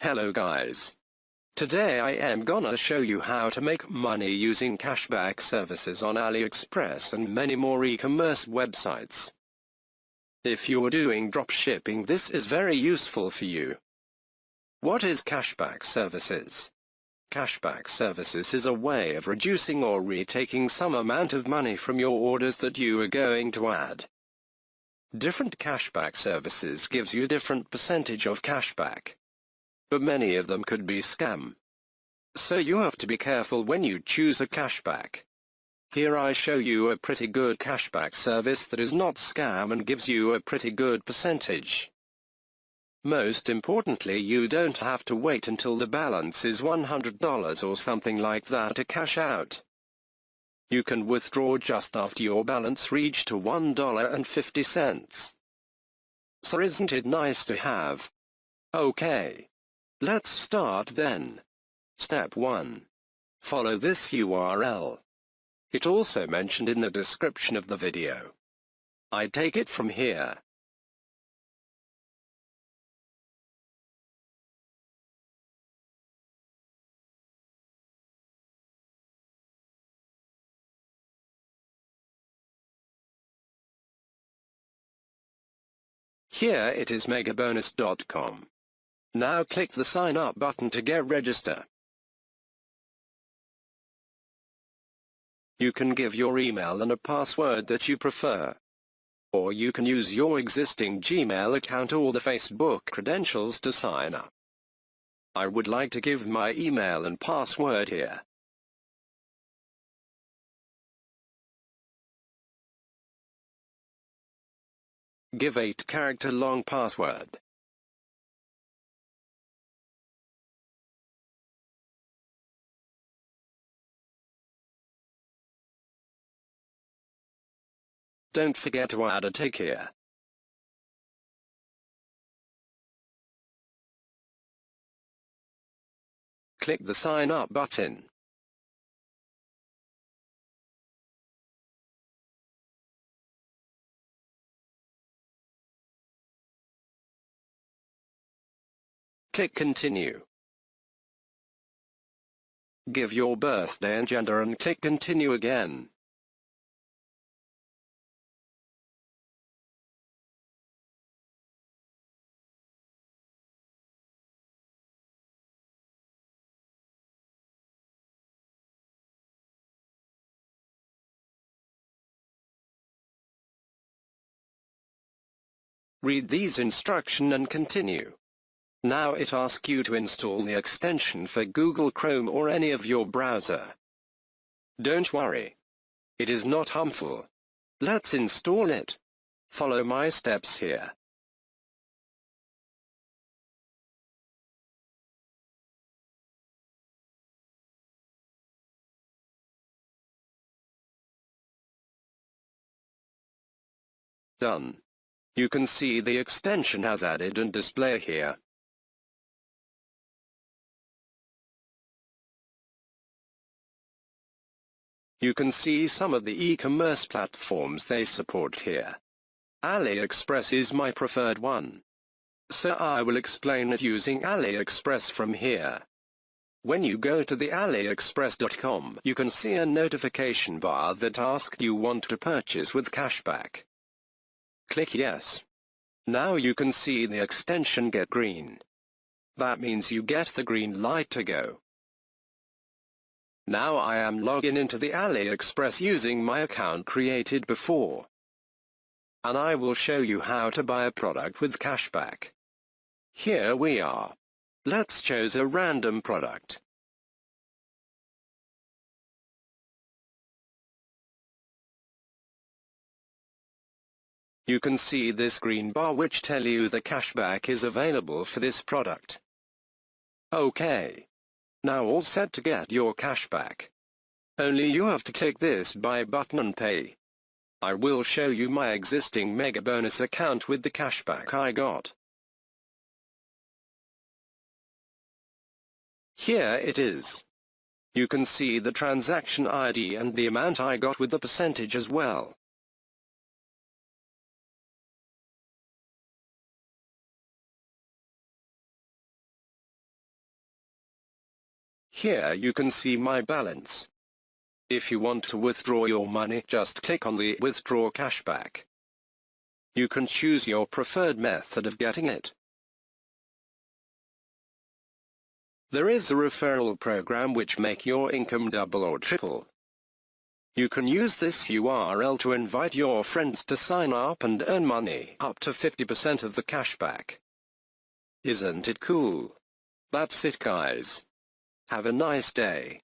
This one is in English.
Hello guys. Today I am gonna show you how to make money using cashback services on Aliexpress and many more e-commerce websites. If you're doing dropshipping, this is very useful for you. What is cashback services? Cashback services is a way of reducing or retaking some amount of money from your orders that you are going to add. Different cashback services gives you different percentage of cashback, but many of them could be scam. So you have to be careful when you choose a cashback. Here I show you a pretty good cashback service that is not scam and gives you a pretty good percentage. Most importantly, you don't have to wait until the balance is $100 or something like that to cash out. You can withdraw just after your balance reaches to $1.50. So isn't it nice to have? Okay. Let's start then. Step 1. Follow this URL. It also mentioned in the description of the video. I take it from here. Here it is megabonus.com. Now click the sign up button to get register. You can give your email and a password that you prefer. Or you can use your existing Gmail account or the Facebook credentials to sign up. I would like to give my email and password here. Give 8-character long password. Don't forget to add a tick here. Click the sign up button. Click continue. Give your birthday and gender and click continue again. Read these instructions and continue. Now it asks you to install the extension for Google Chrome or any of your browser. Don't worry. It is not harmful. Let's install it. Follow my steps here. Done. You can see the extension has added and display here. You can see some of the e-commerce platforms they support here. Aliexpress is my preferred one. So I will explain it using Aliexpress from here. When you go to the Aliexpress.com, you can see a notification bar that asks you want to purchase with cashback. Click yes. Now you can see the extension get green. That means you get the green light to go. Now I am logging into the Aliexpress using my account created before. And I will show you how to buy a product with cashback. Here we are. Let's choose a random product. You can see this green bar which tell you the cashback is available for this product. Okay. Now all set to get your cashback. Only you have to click this buy button and pay. I will show you my existing Megabonus account with the cashback I got. Here it is. You can see the transaction ID and the amount I got with the percentage as well. Here you can see my balance. If you want to withdraw your money, just click on the Withdraw Cashback. You can choose your preferred method of getting it. There is a referral program which make your income double or triple. You can use this URL to invite your friends to sign up and earn money up to 50% of the cashback. Isn't it cool? That's it, guys. Have a nice day.